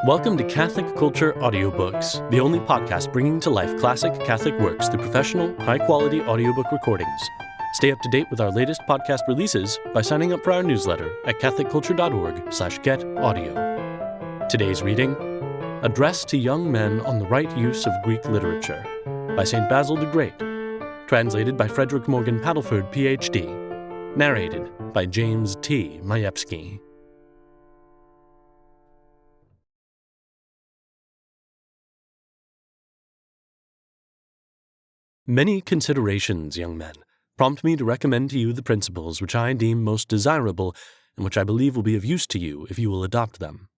Welcome to Catholic Culture Audiobooks, the only podcast bringing to life classic Catholic works through professional, high-quality audiobook recordings. Stay up to date with our latest podcast releases by signing up for our newsletter at catholicculture.org/getaudio. Today's reading, Address to Young Men on the Right Use of Greek Literature, by St. Basil the Great, translated by Frederick Morgan Paddleford, Ph.D., narrated by James T. Majewski. Many considerations, young men, prompt me to recommend to you the principles which I deem most desirable and which I believe will be of use to you if you will adopt them.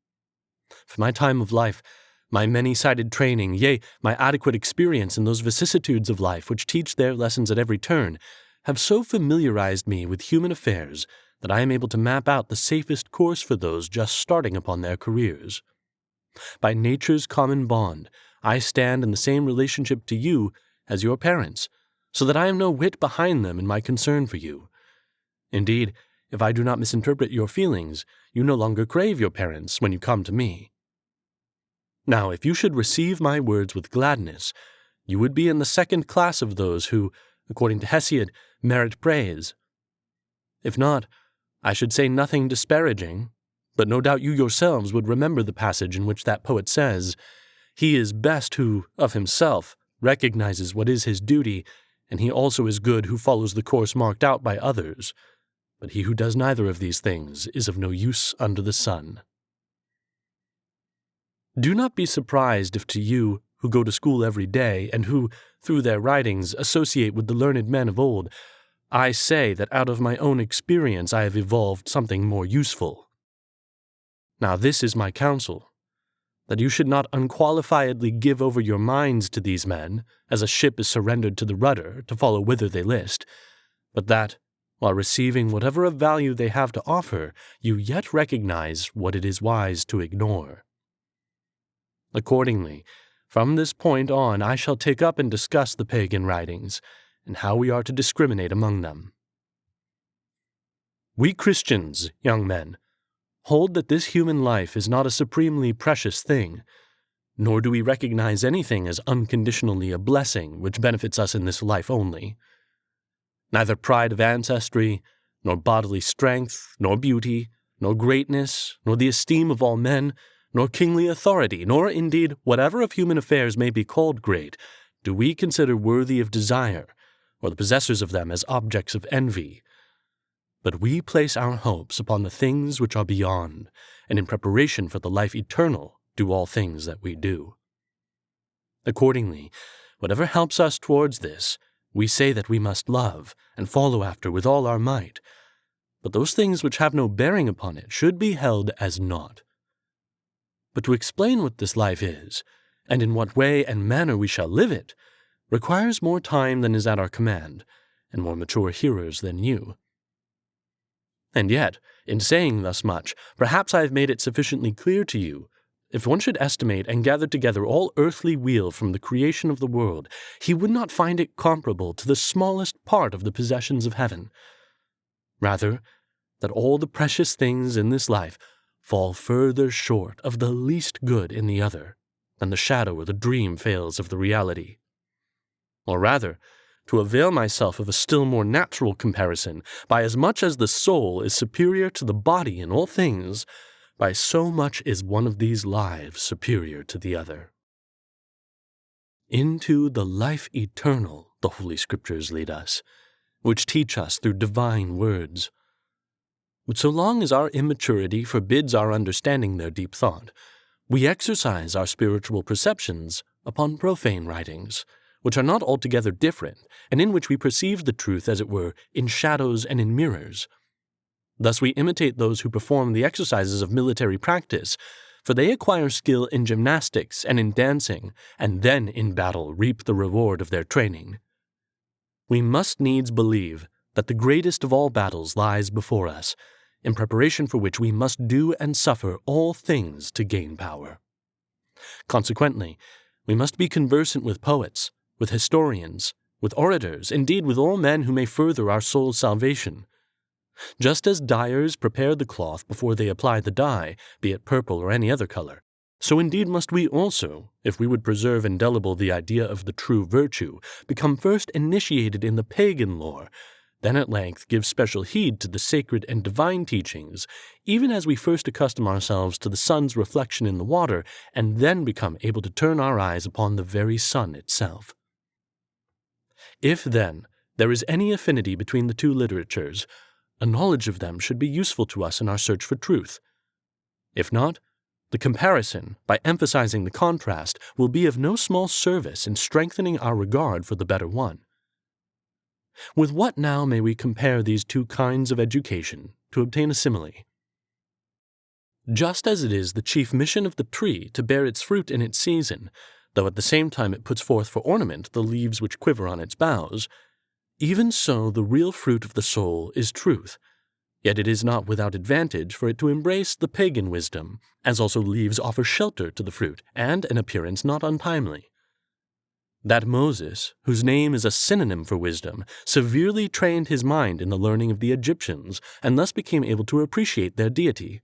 For my time of life, my many-sided training, yea, my adequate experience in those vicissitudes of life which teach their lessons at every turn, have so familiarized me with human affairs that I am able to map out the safest course for those just starting upon their careers. By nature's common bond, I stand in the same relationship to you as your parents, so that I am no whit behind them in my concern for you. Indeed, if I do not misinterpret your feelings, you no longer crave your parents when you come to me. Now, if you should receive my words with gladness, you would be in the second class of those who, according to Hesiod, merit praise. If not, I should say nothing disparaging, but no doubt you yourselves would remember the passage in which that poet says, "He is best who, of himself, recognizes what is his duty, and he also is good who follows the course marked out by others. But he who does neither of these things is of no use under the sun." Do not be surprised if to you, who go to school every day, and who, through their writings, associate with the learned men of old, I say that out of my own experience I have evolved something more useful. Now this is my counsel, that you should not unqualifiedly give over your minds to these men, as a ship is surrendered to the rudder to follow whither they list, but that, while receiving whatever of value they have to offer, you yet recognize what it is wise to ignore. Accordingly, from this point on I shall take up and discuss the pagan writings, and how we are to discriminate among them. We Christians, young men, hold that this human life is not a supremely precious thing, nor do we recognize anything as unconditionally a blessing which benefits us in this life only. Neither pride of ancestry, nor bodily strength, nor beauty, nor greatness, nor the esteem of all men, nor kingly authority, nor indeed whatever of human affairs may be called great, do we consider worthy of desire, or the possessors of them as objects of envy. But we place our hopes upon the things which are beyond, and in preparation for the life eternal do all things that we do. Accordingly, whatever helps us towards this, we say that we must love and follow after with all our might. But those things which have no bearing upon it should be held as naught. But to explain what this life is, and in what way and manner we shall live it, requires more time than is at our command, and more mature hearers than you. And yet, in saying thus much, perhaps I have made it sufficiently clear to you. If one should estimate and gather together all earthly weal from the creation of the world, he would not find it comparable to the smallest part of the possessions of heaven. Rather, that all the precious things in this life fall further short of the least good in the other than the shadow or the dream fails of the reality. Or rather, to avail myself of a still more natural comparison, by as much as the soul is superior to the body in all things, by so much is one of these lives superior to the other. Into the life eternal the Holy Scriptures lead us, which teach us through divine words. But so long as our immaturity forbids our understanding their deep thought, we exercise our spiritual perceptions upon profane writings, which are not altogether different, and in which we perceive the truth, as it were, in shadows and in mirrors. Thus we imitate those who perform the exercises of military practice, for they acquire skill in gymnastics and in dancing, and then in battle reap the reward of their training. We must needs believe that the greatest of all battles lies before us, in preparation for which we must do and suffer all things to gain power. Consequently, we must be conversant with poets, with historians, with orators, indeed with all men who may further our soul's salvation. Just as dyers prepare the cloth before they apply the dye, be it purple or any other color, So indeed must we also, if we would preserve indelible the idea of the true virtue, become first initiated in the pagan lore, then at length give special heed to the sacred and divine teachings, even as we first accustom ourselves to the sun's reflection in the water, and then become able to turn our eyes upon the very sun itself. If, then, there is any affinity between the two literatures, a knowledge of them should be useful to us in our search for truth. If not, the comparison, by emphasizing the contrast, will be of no small service in strengthening our regard for the better one. With what now may we compare these two kinds of education to obtain a simile? Just as it is the chief mission of the tree to bear its fruit in its season, though at the same time it puts forth for ornament the leaves which quiver on its boughs, even so the real fruit of the soul is truth. Yet it is not without advantage for it to embrace the pagan wisdom, as also leaves offer shelter to the fruit, and an appearance not untimely. That Moses, whose name is a synonym for wisdom, severely trained his mind in the learning of the Egyptians, and thus became able to appreciate their deity.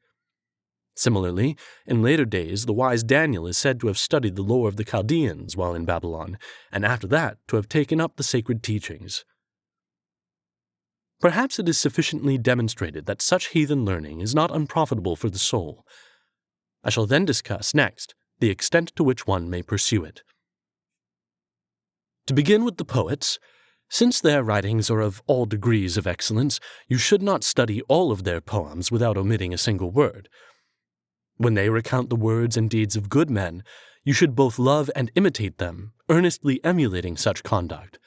Similarly, in later days the wise Daniel is said to have studied the lore of the Chaldeans while in Babylon, and after that to have taken up the sacred teachings. Perhaps it is sufficiently demonstrated that such heathen learning is not unprofitable for the soul. I shall then discuss next the extent to which one may pursue it. To begin with the poets, since their writings are of all degrees of excellence, you should not study all of their poems without omitting a single word. When they recount the words and deeds of good men, you should both love and imitate them, earnestly emulating such conduct.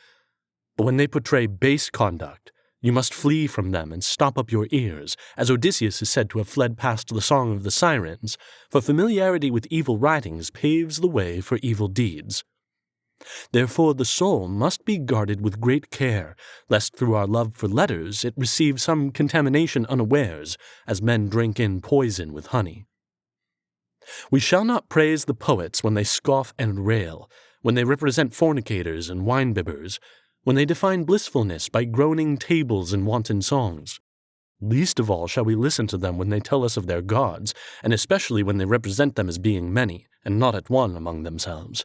But when they portray base conduct, you must flee from them and stop up your ears, as Odysseus is said to have fled past the Song of the Sirens, for familiarity with evil writings paves the way for evil deeds. Therefore the soul must be guarded with great care, lest through our love for letters it receive some contamination unawares, as men drink in poison with honey. We shall not praise the poets when they scoff and rail, when they represent fornicators and wine-bibbers, when they define blissfulness by groaning tables and wanton songs. Least of all shall we listen to them when they tell us of their gods, and especially when they represent them as being many, and not at one among themselves.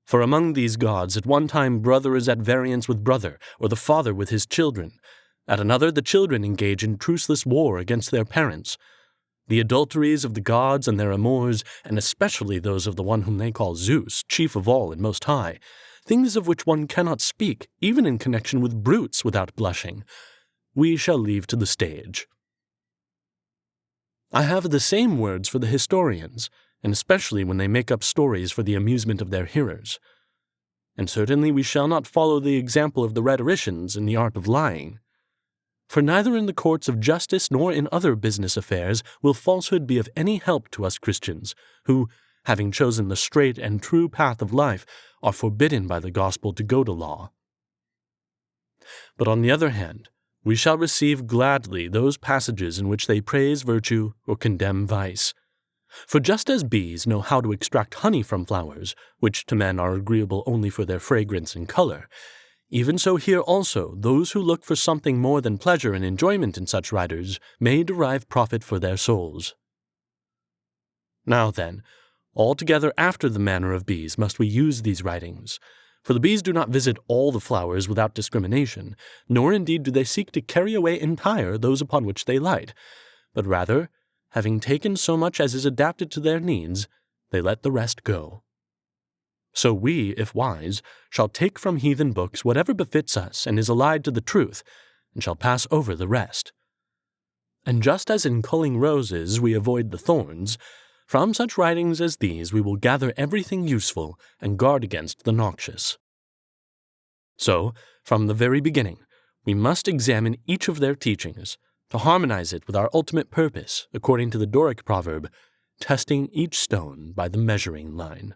For among these gods at one time brother is at variance with brother, or the father with his children. At another the children engage in truceless war against their parents. The adulteries of the gods and their amours, and especially those of the one whom they call Zeus, chief of all and most high, things of which one cannot speak, even in connection with brutes, without blushing, we shall leave to the stage. I have the same words for the historians, and especially when they make up stories for the amusement of their hearers. And certainly we shall not follow the example of the rhetoricians in the art of lying. For neither in the courts of justice nor in other business affairs will falsehood be of any help to us Christians, who, having chosen the straight and true path of life, are forbidden by the gospel to go to law. But on the other hand, we shall receive gladly those passages in which they praise virtue or condemn vice. For just as bees know how to extract honey from flowers, which to men are agreeable only for their fragrance and color, even so here also those who look for something more than pleasure and enjoyment in such writers may derive profit for their souls. Now then, altogether after the manner of bees must we use these writings, for the bees do not visit all the flowers without discrimination, nor indeed do they seek to carry away entire those upon which they light, but rather, having taken so much as is adapted to their needs, they let the rest go. So we, if wise, shall take from heathen books whatever befits us and is allied to the truth, and shall pass over the rest. And just as in culling roses we avoid the thorns, from such writings as these we will gather everything useful and guard against the noxious. So, from the very beginning, we must examine each of their teachings, to harmonize it with our ultimate purpose, according to the Doric proverb, testing each stone by the measuring line.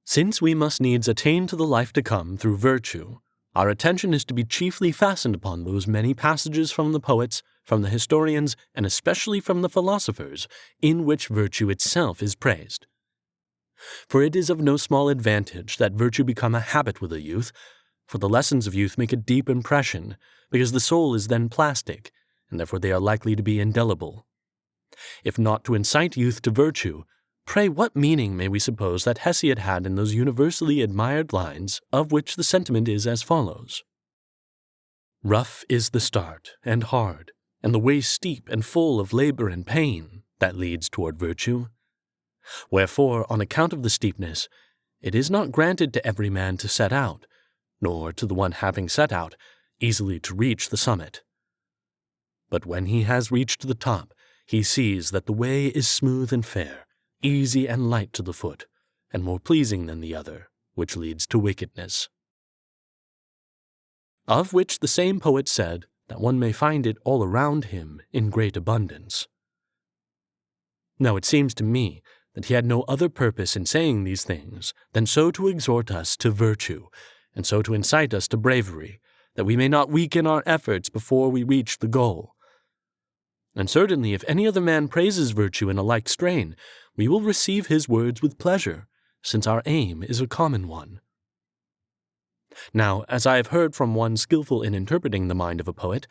Since we must needs attain to the life to come through virtue, our attention is to be chiefly fastened upon those many passages from the poets, from the historians, and especially from the philosophers, in which virtue itself is praised. For it is of no small advantage that virtue become a habit with a youth, for the lessons of youth make a deep impression, because the soul is then plastic, and therefore they are likely to be indelible. If not to incite youth to virtue, pray what meaning may we suppose that Hesiod had in those universally admired lines, of which the sentiment is as follows: "Rough is the start, and hard, and the way steep and full of labor and pain, that leads toward virtue. Wherefore, on account of the steepness, it is not granted to every man to set out, nor to the one having set out, easily to reach the summit. But when he has reached the top, he sees that the way is smooth and fair, easy and light to the foot, and more pleasing than the other, which leads to wickedness." Of which the same poet said that one may find it all around him in great abundance. Now it seems to me that he had no other purpose in saying these things than so to exhort us to virtue, and so to incite us to bravery, that we may not weaken our efforts before we reach the goal. And certainly if any other man praises virtue in a like strain, we will receive his words with pleasure, since our aim is a common one. Now, as I have heard from one skillful in interpreting the mind of a poet,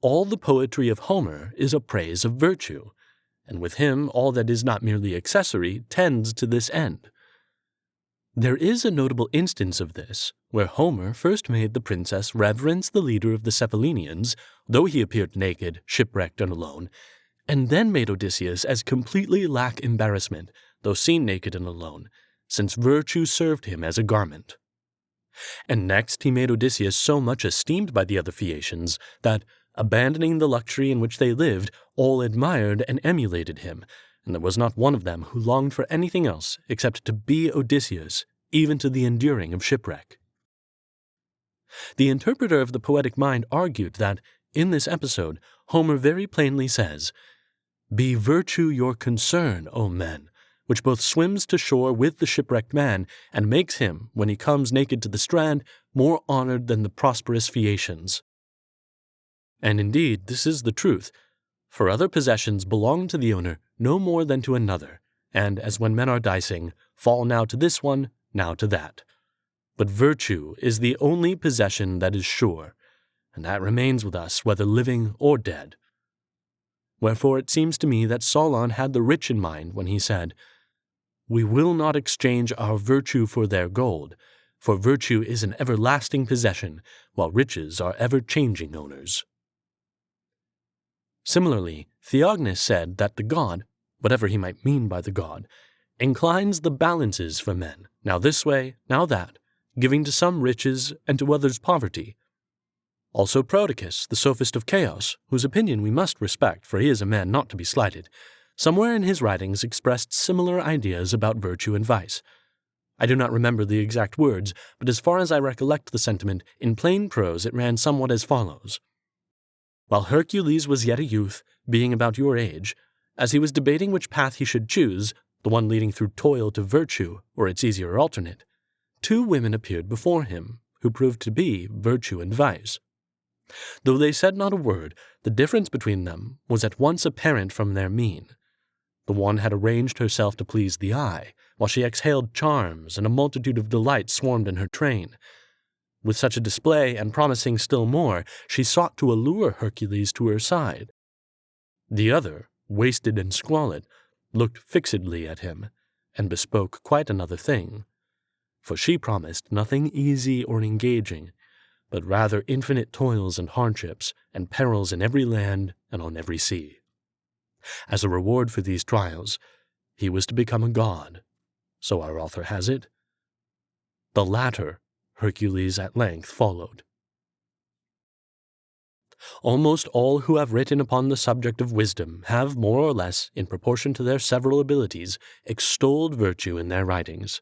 all the poetry of Homer is a praise of virtue, and with him all that is not merely accessory tends to this end. There is a notable instance of this, where Homer first made the princess reverence the leader of the Cephallenians, though he appeared naked, shipwrecked, and alone, and then made Odysseus as completely lack embarrassment, though seen naked and alone, since virtue served him as a garment. And next he made Odysseus so much esteemed by the other Phaeacians that, abandoning the luxury in which they lived, all admired and emulated him, and there was not one of them who longed for anything else except to be Odysseus, even to the enduring of shipwreck. The interpreter of the poetic mind argued that, in this episode, Homer very plainly says, "Be virtue your concern, O men, which both swims to shore with the shipwrecked man, and makes him, when he comes naked to the strand, more honored than the prosperous Phaeacians." And indeed, this is the truth, for other possessions belong to the owner no more than to another, and, as when men are dicing, fall now to this one, now to that. But virtue is the only possession that is sure, and that remains with us whether living or dead. Wherefore it seems to me that Solon had the rich in mind when he said, "We will not exchange our virtue for their gold, for virtue is an everlasting possession, while riches are ever-changing owners." Similarly, Theognis said that the god, whatever he might mean by the god, inclines the balances for men, now this way, now that, giving to some riches and to others poverty. Also Prodicus, the sophist of Chaos, whose opinion we must respect, for he is a man not to be slighted, somewhere in his writings expressed similar ideas about virtue and vice. I do not remember the exact words, but as far as I recollect the sentiment, in plain prose it ran somewhat as follows. "While Hercules was yet a youth, being about your age, as he was debating which path he should choose, the one leading through toil to virtue, or its easier alternate, 2 women appeared before him, who proved to be virtue and vice. Though they said not a word, the difference between them was at once apparent from their mien. The one had arranged herself to please the eye, while she exhaled charms, and a multitude of delights swarmed in her train. With such a display, and promising still more, she sought to allure Hercules to her side. The other, wasted and squalid, looked fixedly at him, and bespoke quite another thing. For she promised nothing easy or engaging, but rather infinite toils and hardships, and perils in every land and on every sea. As a reward for these trials, he was to become a god, so our author has it. The latter Hercules at length followed." Almost all who have written upon the subject of wisdom have more or less, in proportion to their several abilities, extolled virtue in their writings.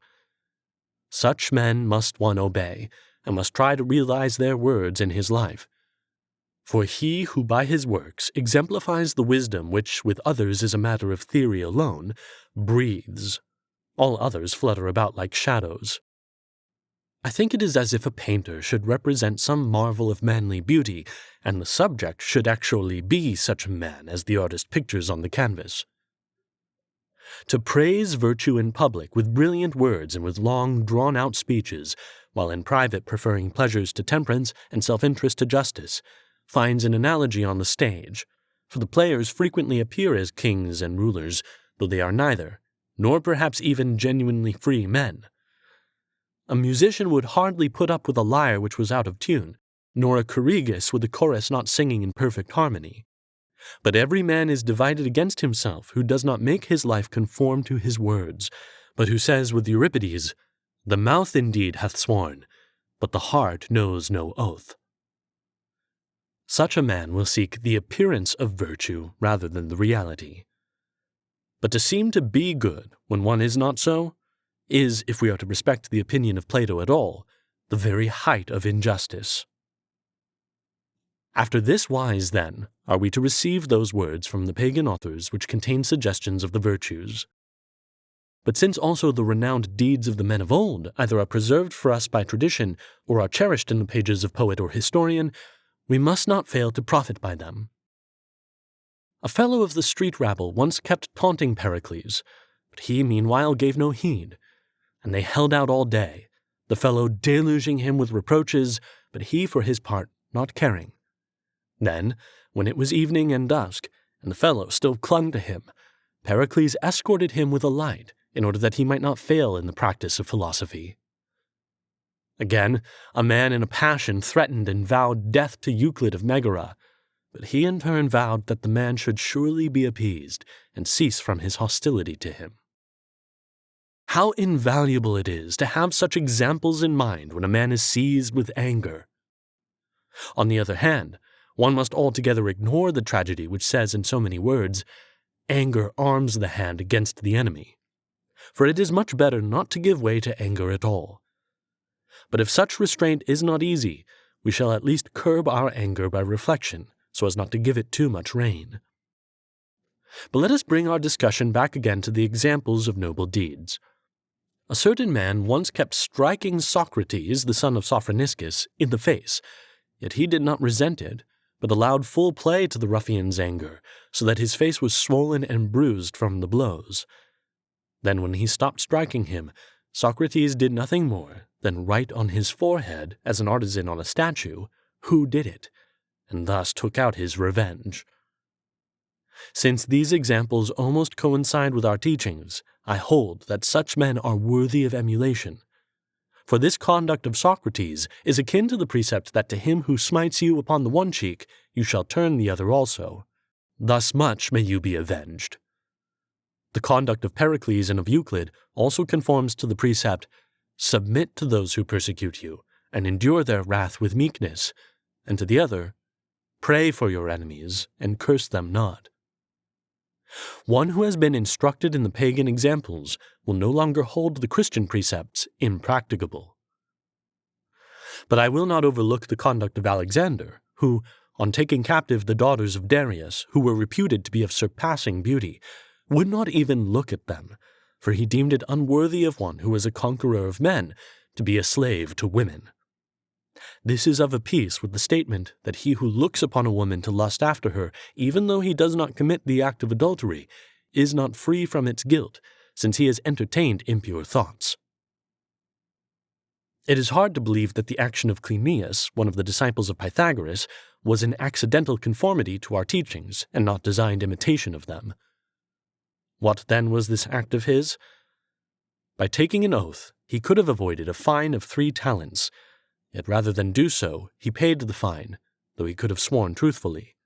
Such men must one obey, and must try to realize their words in his life. For he who by his works exemplifies the wisdom which with others is a matter of theory alone, breathes. All others flutter about like shadows. I think it is as if a painter should represent some marvel of manly beauty, and the subject should actually be such a man as the artist pictures on the canvas. To praise virtue in public with brilliant words and with long, drawn-out speeches, while in private preferring pleasures to temperance and self-interest to justice, finds an analogy on the stage, for the players frequently appear as kings and rulers, though they are neither, nor perhaps even genuinely free men. A musician would hardly put up with a lyre which was out of tune, nor a choragus with the chorus not singing in perfect harmony. But every man is divided against himself who does not make his life conform to his words, but who says with Euripides, "The mouth indeed hath sworn, but the heart knows no oath." Such a man will seek the appearance of virtue rather than the reality. But to seem to be good when one is not so is, if we are to respect the opinion of Plato at all, the very height of injustice. After this wise, then, are we to receive those words from the pagan authors which contain suggestions of the virtues. But since also the renowned deeds of the men of old either are preserved for us by tradition or are cherished in the pages of poet or historian, we must not fail to profit by them. A fellow of the street rabble once kept taunting Pericles, but he meanwhile gave no heed, and they held out all day, the fellow deluging him with reproaches, but he for his part not caring. Then, when it was evening and dusk, and the fellow still clung to him, Pericles escorted him with a light, in order that he might not fail in the practice of philosophy. Again, a man in a passion threatened and vowed death to Euclid of Megara, but he in turn vowed that the man should surely be appeased and cease from his hostility to him. How invaluable it is to have such examples in mind when a man is seized with anger. On the other hand, one must altogether ignore the tragedy which says in so many words, "Anger arms the hand against the enemy," for it is much better not to give way to anger at all. But if such restraint is not easy, we shall at least curb our anger by reflection, so as not to give it too much rein. But let us bring our discussion back again to the examples of noble deeds. A certain man once kept striking Socrates, the son of Sophroniscus, in the face, yet he did not resent it, but allowed full play to the ruffian's anger, so that his face was swollen and bruised from the blows. Then when he stopped striking him, Socrates did nothing more than write on his forehead, as an artisan on a statue, who did it, and thus took out his revenge. Since these examples almost coincide with our teachings, I hold that such men are worthy of emulation. For this conduct of Socrates is akin to the precept that to him who smites you upon the one cheek, you shall turn the other also. Thus much may you be avenged. The conduct of Pericles and of Euclid also conforms to the precept, "Submit to those who persecute you, and endure their wrath with meekness," and to the other, "Pray for your enemies, and curse them not." One who has been instructed in the pagan examples will no longer hold the Christian precepts impracticable. But I will not overlook the conduct of Alexander, who, on taking captive the daughters of Darius, who were reputed to be of surpassing beauty, would not even look at them, for he deemed it unworthy of one who was a conqueror of men to be a slave to women. This is of a piece with the statement that he who looks upon a woman to lust after her, even though he does not commit the act of adultery, is not free from its guilt, since he has entertained impure thoughts. It is hard to believe that the action of Cleinias, one of the disciples of Pythagoras, was an accidental conformity to our teachings and not designed imitation of them. What then was this act of his? By taking an oath, he could have avoided a fine of 3 talents, yet rather than do so, he paid the fine, though he could have sworn truthfully.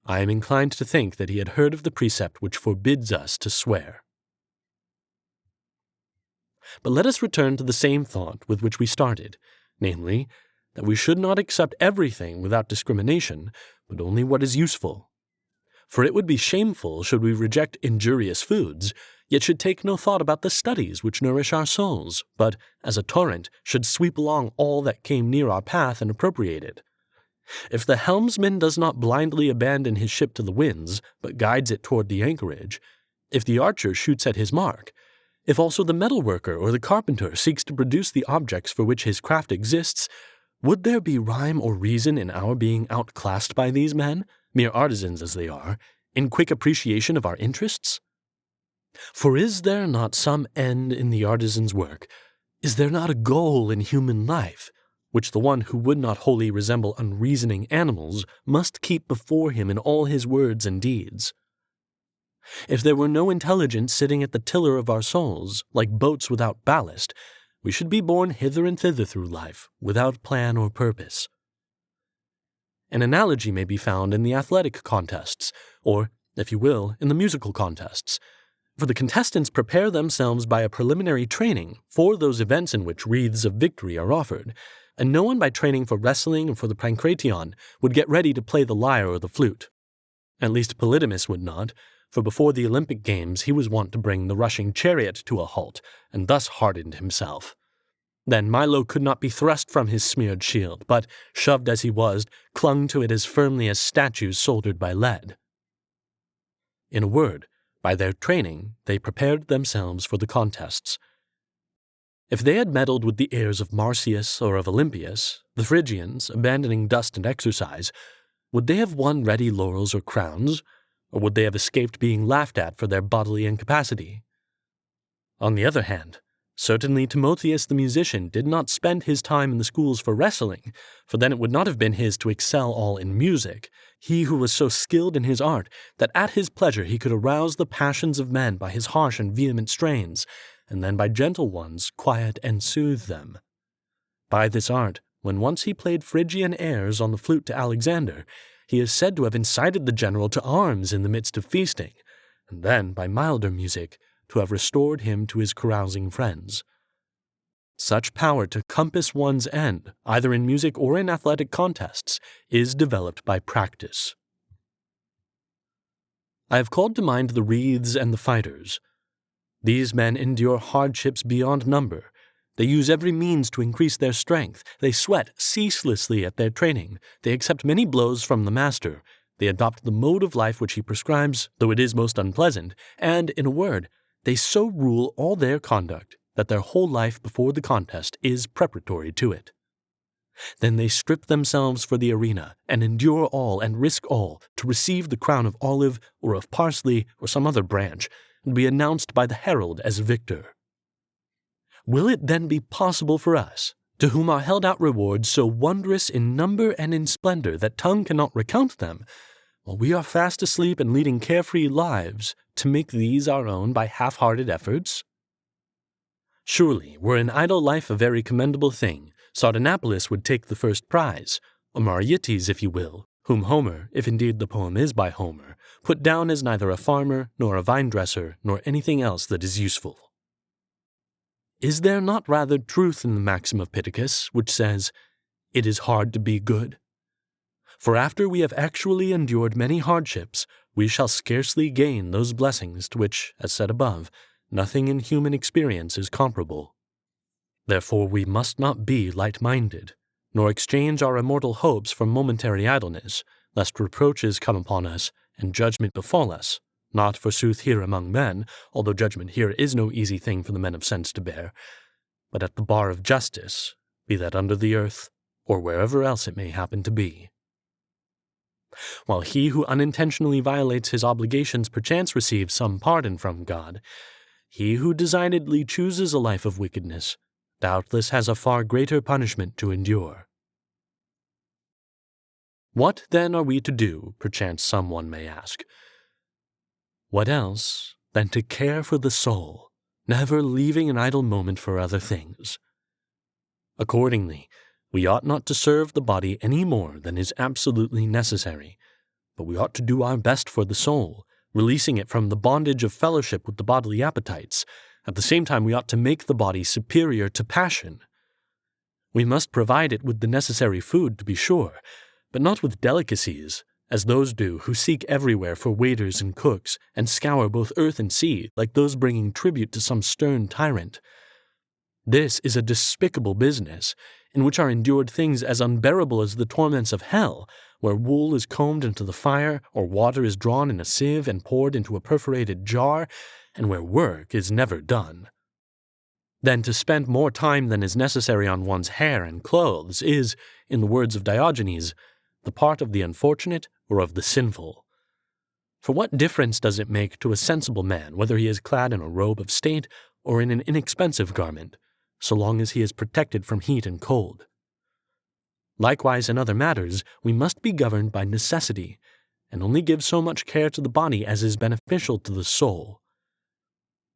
I am inclined to think that he had heard of the precept which forbids us to swear. But let us return to the same thought with which we started, namely, that we should not accept everything without discrimination, but only what is useful. For it would be shameful should we reject injurious foods, yet should take no thought about the studies which nourish our souls, but, as a torrent, should sweep along all that came near our path and appropriate it. If the helmsman does not blindly abandon his ship to the winds, but guides it toward the anchorage, if the archer shoots at his mark, if also the metalworker or the carpenter seeks to produce the objects for which his craft exists, would there be rhyme or reason in our being outclassed by these men, mere artisans as they are, in quick appreciation of our interests? For is there not some end in the artisan's work? Is there not a goal in human life? which the one who would not wholly resemble unreasoning animals must keep before him in all his words and deeds. If there were no intelligence sitting at the tiller of our souls, like boats without ballast, we should be borne hither and thither through life, without plan or purpose. An analogy may be found in the athletic contests, or, if you will, in the musical contests, for the contestants prepare themselves by a preliminary training for those events in which wreaths of victory are offered, and no one by training for wrestling or for the pankration would get ready to play the lyre or the flute. At least Polydamas would not, for before the Olympic Games he was wont to bring the rushing chariot to a halt, and thus hardened himself. Then Milo could not be thrust from his smeared shield, but, shoved as he was, clung to it as firmly as statues soldered by lead. In a word, by their training they prepared themselves for the contests. If they had meddled with the airs of Marsyas or of Olympias, the Phrygians, abandoning dust and exercise, would they have won ready laurels or crowns, or would they have escaped being laughed at for their bodily incapacity? On the other hand, certainly Timotheus the musician did not spend his time in the schools for wrestling, for then it would not have been his to excel all in music, he who was so skilled in his art that at his pleasure he could arouse the passions of men by his harsh and vehement strains, and then by gentle ones quiet and soothe them. By this art, when once he played Phrygian airs on the flute to Alexander, he is said to have incited the general to arms in the midst of feasting, and then, by milder music, to have restored him to his carousing friends. Such power to compass one's end, either in music or in athletic contests, is developed by practice. I have called to mind the wreaths and the fighters. These men endure hardships beyond number. They use every means to increase their strength. They sweat ceaselessly at their training. They accept many blows from the master. They adopt the mode of life which he prescribes, though it is most unpleasant, and, in a word, they so rule all their conduct that their whole life before the contest is preparatory to it. Then they strip themselves for the arena, and endure all and risk all to receive the crown of olive or of parsley or some other branch, and be announced by the herald as victor. Will it then be possible for us, to whom are held out rewards so wondrous in number and in splendor that tongue cannot recount them, while we are fast asleep and leading carefree lives, to make these our own by half-hearted efforts? Surely, were an idle life a very commendable thing, Sardanapalus would take the first prize, or Marietes, if you will, whom Homer, if indeed the poem is by Homer, put down as neither a farmer, nor a vine-dresser, nor anything else that is useful. Is there not rather truth in the maxim of Pittacus, which says, "It is hard to be good"? For after we have actually endured many hardships, we shall scarcely gain those blessings to which, as said above, nothing in human experience is comparable. Therefore we must not be light-minded, nor exchange our immortal hopes for momentary idleness, lest reproaches come upon us and judgment befall us, not forsooth here among men, although judgment here is no easy thing for the men of sense to bear, but at the bar of justice, be that under the earth, or wherever else it may happen to be. While he who unintentionally violates his obligations perchance receives some pardon from God, he who designedly chooses a life of wickedness doubtless has a far greater punishment to endure. What then are we to do, perchance someone may ask? What else than to care for the soul, never leaving an idle moment for other things? Accordingly, we ought not to serve the body any more than is absolutely necessary, but we ought to do our best for the soul, releasing it from the bondage of fellowship with the bodily appetites. At the same time, we ought to make the body superior to passion. We must provide it with the necessary food, to be sure, but not with delicacies, as those do who seek everywhere for waiters and cooks, and scour both earth and sea, like those bringing tribute to some stern tyrant. This is a despicable business, in which are endured things as unbearable as the torments of hell, where wool is combed into the fire, or water is drawn in a sieve and poured into a perforated jar, and where work is never done. Then to spend more time than is necessary on one's hair and clothes is, in the words of Diogenes, the part of the unfortunate or of the sinful. For what difference does it make to a sensible man whether he is clad in a robe of state or in an inexpensive garment, so long as he is protected from heat and cold? Likewise, in other matters, we must be governed by necessity, and only give so much care to the body as is beneficial to the soul.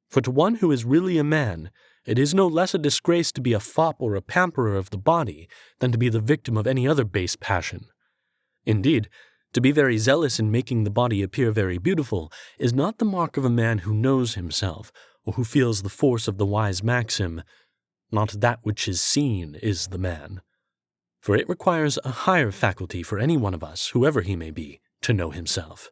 For to one who is really a man, it is no less a disgrace to be a fop or a pamperer of the body than to be the victim of any other base passion. Indeed, to be very zealous in making the body appear very beautiful is not the mark of a man who knows himself, or who feels the force of the wise maxim, "Not that which is seen is the man." For it requires a higher faculty for any one of us, whoever he may be, to know himself.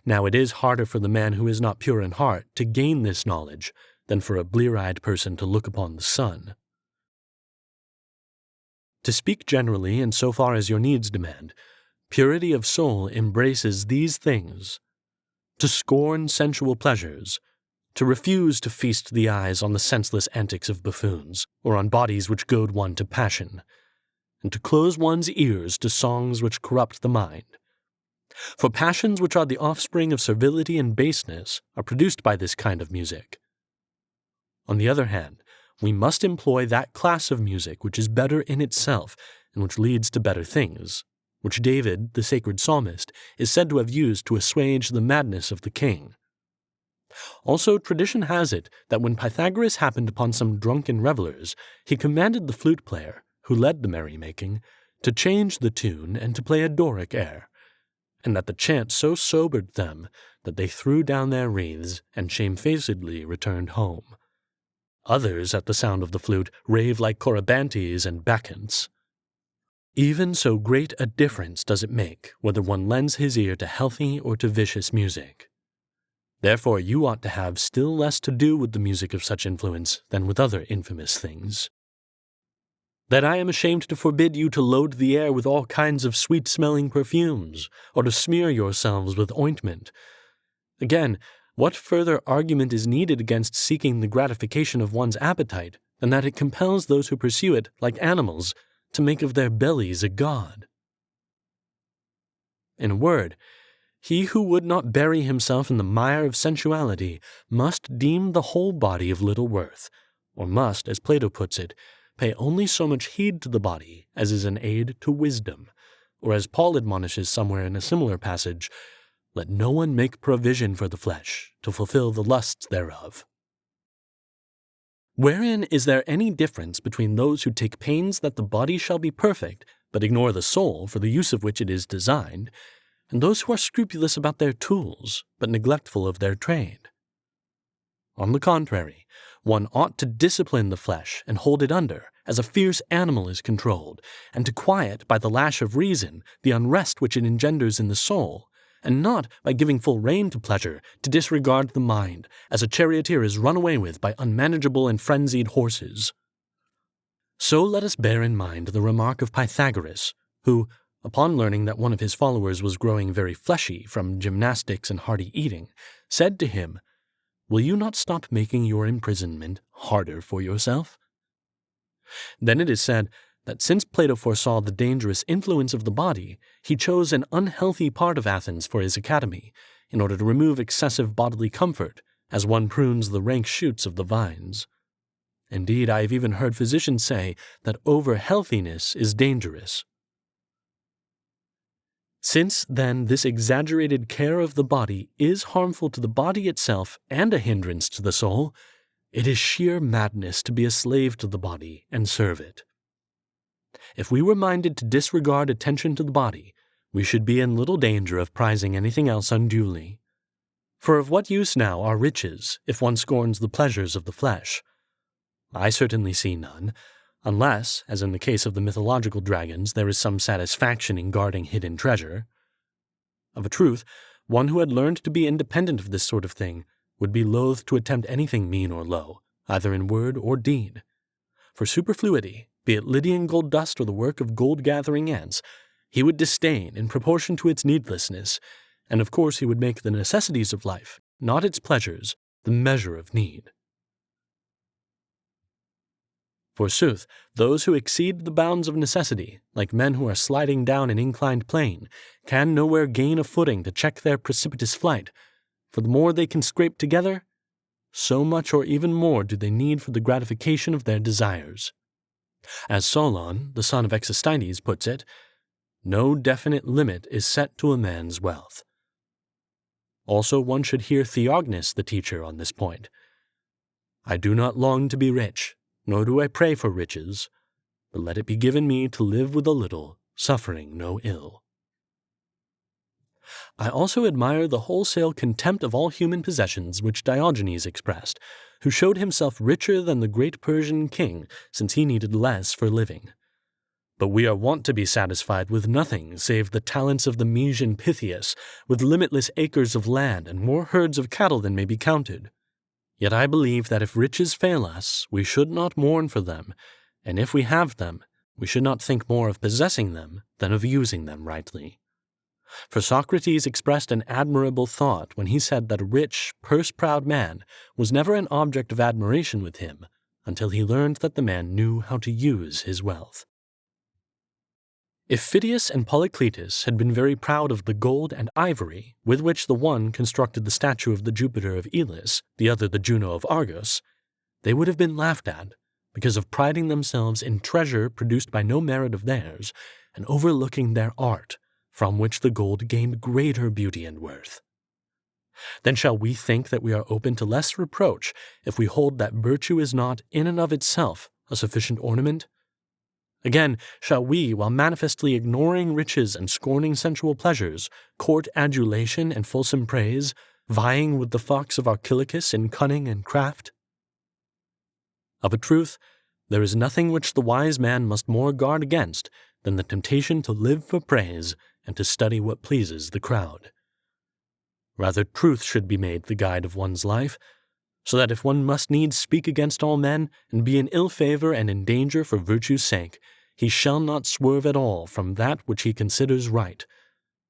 Now it is harder for the man who is not pure in heart to gain this knowledge than for a blear-eyed person to look upon the sun. To speak generally and so far as your needs demand, purity of soul embraces these things: to scorn sensual pleasures, to refuse to feast the eyes on the senseless antics of buffoons, or on bodies which goad one to passion, and to close one's ears to songs which corrupt the mind. For passions which are the offspring of servility and baseness are produced by this kind of music. On the other hand, we must employ that class of music which is better in itself and which leads to better things, which David, the sacred psalmist, is said to have used to assuage the madness of the king. Also, tradition has it that when Pythagoras happened upon some drunken revelers, he commanded the flute player, who led the merrymaking, to change the tune and to play a Doric air, and that the chant so sobered them that they threw down their wreaths and shamefacedly returned home. Others, at the sound of the flute, rave like Corybantes and Bacchantes. Even so great a difference does it make whether one lends his ear to healthy or to vicious music. Therefore you ought to have still less to do with the music of such influence than with other infamous things. That I am ashamed to forbid you to load the air with all kinds of sweet-smelling perfumes, or to smear yourselves with ointment. Again, what further argument is needed against seeking the gratification of one's appetite than that it compels those who pursue it, like animals, to make of their bellies a god? In a word, he who would not bury himself in the mire of sensuality must deem the whole body of little worth, or must, as Plato puts it, pay only so much heed to the body as is an aid to wisdom, or as Paul admonishes somewhere in a similar passage, "Let no one make provision for the flesh, to fulfill the lusts thereof." Wherein is there any difference between those who take pains that the body shall be perfect, but ignore the soul for the use of which it is designed, and those who are scrupulous about their tools, but neglectful of their trade? On the contrary, one ought to discipline the flesh and hold it under, as a fierce animal is controlled, and to quiet by the lash of reason the unrest which it engenders in the soul, and not by giving full rein to pleasure to disregard the mind, as a charioteer is run away with by unmanageable and frenzied horses. So let us bear in mind the remark of Pythagoras, who, upon learning that one of his followers was growing very fleshy from gymnastics and hearty eating, said to him, "Will you not stop making your imprisonment harder for yourself?" Then it is said that since Plato foresaw the dangerous influence of the body, he chose an unhealthy part of Athens for his academy, in order to remove excessive bodily comfort, as one prunes the rank shoots of the vines. Indeed, I have even heard physicians say that over-healthiness is dangerous. Since, then, this exaggerated care of the body is harmful to the body itself and a hindrance to the soul, it is sheer madness to be a slave to the body and serve it. If we were minded to disregard attention to the body, we should be in little danger of prizing anything else unduly. For of what use now are riches, if one scorns the pleasures of the flesh? I certainly see none, unless, as in the case of the mythological dragons, there is some satisfaction in guarding hidden treasure. Of a truth, one who had learned to be independent of this sort of thing would be loath to attempt anything mean or low, either in word or deed. For superfluity, be it Lydian gold dust or the work of gold-gathering ants, he would disdain in proportion to its needlessness, and of course he would make the necessities of life, not its pleasures, the measure of need. Forsooth, those who exceed the bounds of necessity, like men who are sliding down an inclined plane, can nowhere gain a footing to check their precipitous flight, for the more they can scrape together, so much or even more do they need for the gratification of their desires. As Solon, the son of Existides, puts it, no definite limit is set to a man's wealth. Also, one should hear Theognis, the teacher, on this point. I do not long to be rich, nor do I pray for riches, but let it be given me to live with a little, suffering no ill. I also admire the wholesale contempt of all human possessions which Diogenes expressed, who showed himself richer than the great Persian king, since he needed less for living. But we are wont to be satisfied with nothing save the talents of the Mysian Pythias, with limitless acres of land and more herds of cattle than may be counted. Yet I believe that if riches fail us, we should not mourn for them, and if we have them, we should not think more of possessing them than of using them rightly. For Socrates expressed an admirable thought when he said that a rich, purse-proud man was never an object of admiration with him until he learned that the man knew how to use his wealth. If Phidias and Polycletus had been very proud of the gold and ivory with which the one constructed the statue of the Jupiter of Elis, the other the Juno of Argos, they would have been laughed at because of priding themselves in treasure produced by no merit of theirs and overlooking their art, from which the gold gained greater beauty and worth. Then shall we think that we are open to less reproach if we hold that virtue is not, in and of itself, a sufficient ornament? Again, shall we, while manifestly ignoring riches and scorning sensual pleasures, court adulation and fulsome praise, vying with the fox of Archilochus in cunning and craft? Of a truth, there is nothing which the wise man must more guard against than the temptation to live for praise and to study what pleases the crowd. Rather, truth should be made the guide of one's life, so that if one must needs speak against all men and be in ill favor and in danger for virtue's sake, he shall not swerve at all from that which he considers right.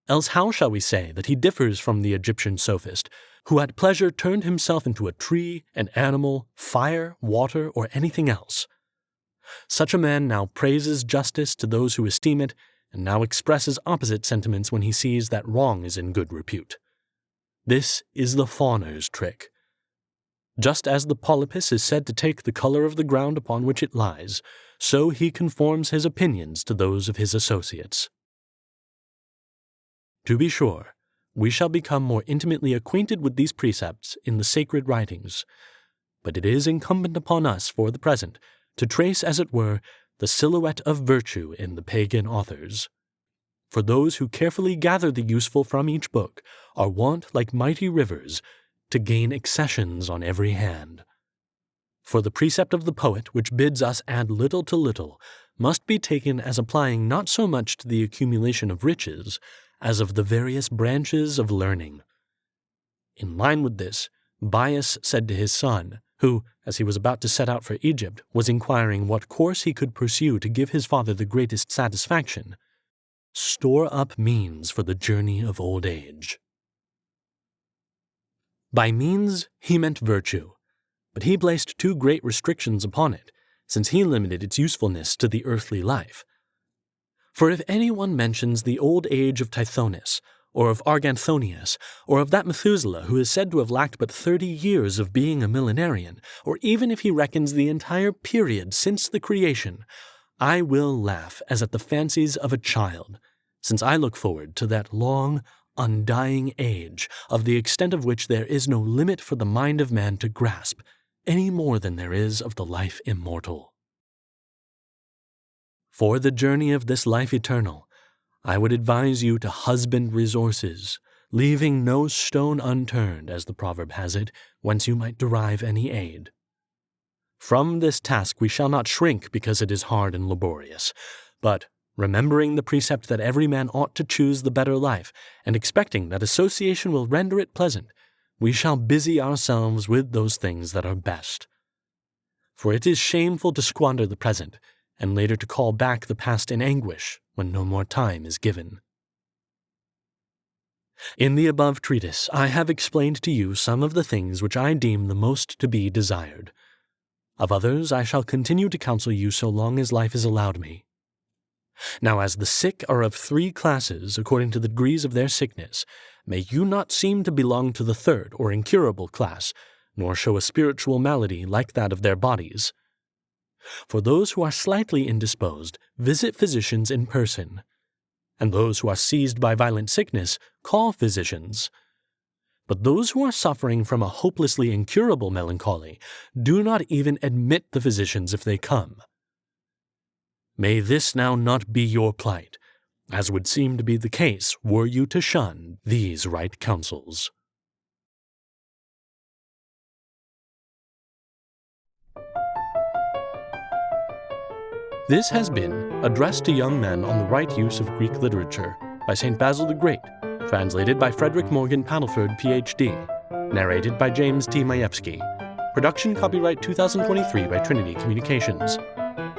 Else how shall we say that he differs from the Egyptian sophist, who at pleasure turned himself into a tree, an animal, fire, water, or anything else? Such a man now praises justice to those who esteem it, and now expresses opposite sentiments when he sees that wrong is in good repute. This is the fawner's trick. Just as the polypus is said to take the color of the ground upon which it lies, so he conforms his opinions to those of his associates. To be sure, we shall become more intimately acquainted with these precepts in the sacred writings, but it is incumbent upon us for the present to trace, as it were, the silhouette of virtue in the pagan authors. For those who carefully gather the useful from each book are wont, like mighty rivers, to gain accessions on every hand. For the precept of the poet, which bids us add little to little, must be taken as applying not so much to the accumulation of riches as of the various branches of learning. In line with this, Bias said to his son, who, as he was about to set out for Egypt, was inquiring what course he could pursue to give his father the greatest satisfaction, "Store up means for the journey of old age." By means he meant virtue, but he placed too great restrictions upon it, since he limited its usefulness to the earthly life. For if anyone mentions the old age of Tithonus, or of Arganthonius, or of that Methuselah who is said to have lacked but 30 years of being a millenarian, or even if he reckons the entire period since the creation, I will laugh as at the fancies of a child, since I look forward to that long, undying age, of the extent of which there is no limit for the mind of man to grasp, any more than there is of the life immortal. For the journey of this life eternal, I would advise you to husband resources, leaving no stone unturned, as the proverb has it, whence you might derive any aid. From this task we shall not shrink because it is hard and laborious, but, remembering the precept that every man ought to choose the better life, and expecting that association will render it pleasant, we shall busy ourselves with those things that are best. For it is shameful to squander the present, and later to call back the past in anguish when no more time is given. In the above treatise I have explained to you some of the things which I deem the most to be desired. Of others I shall continue to counsel you so long as life is allowed me. Now as the sick are of 3 classes according to the degrees of their sickness, may you not seem to belong to the 3rd or incurable class, nor show a spiritual malady like that of their bodies. For those who are slightly indisposed, visit physicians in person. And those who are seized by violent sickness, call physicians. But those who are suffering from a hopelessly incurable melancholy do not even admit the physicians if they come. May this now not be your plight, as would seem to be the case were you to shun these right counsels. This has been Addressed to Young Men on the Right Use of Greek Literature by St. Basil the Great, translated by Frederick Morgan Padelford, Ph.D., narrated by James T. Majewski. Production copyright 2023 by Trinity Communications.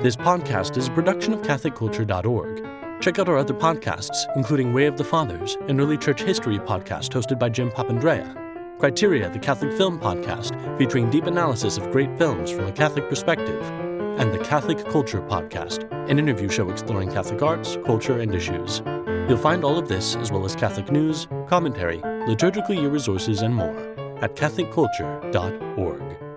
This podcast is a production of CatholicCulture.org. Check out our other podcasts, including Way of the Fathers, an early church history podcast hosted by Jim Papandrea, Criteria, the Catholic Film Podcast, featuring deep analysis of great films from a Catholic perspective, and the Catholic Culture Podcast, an interview show exploring Catholic arts, culture, and issues. You'll find all of this, as well as Catholic news, commentary, liturgical year resources, and more at CatholicCulture.org.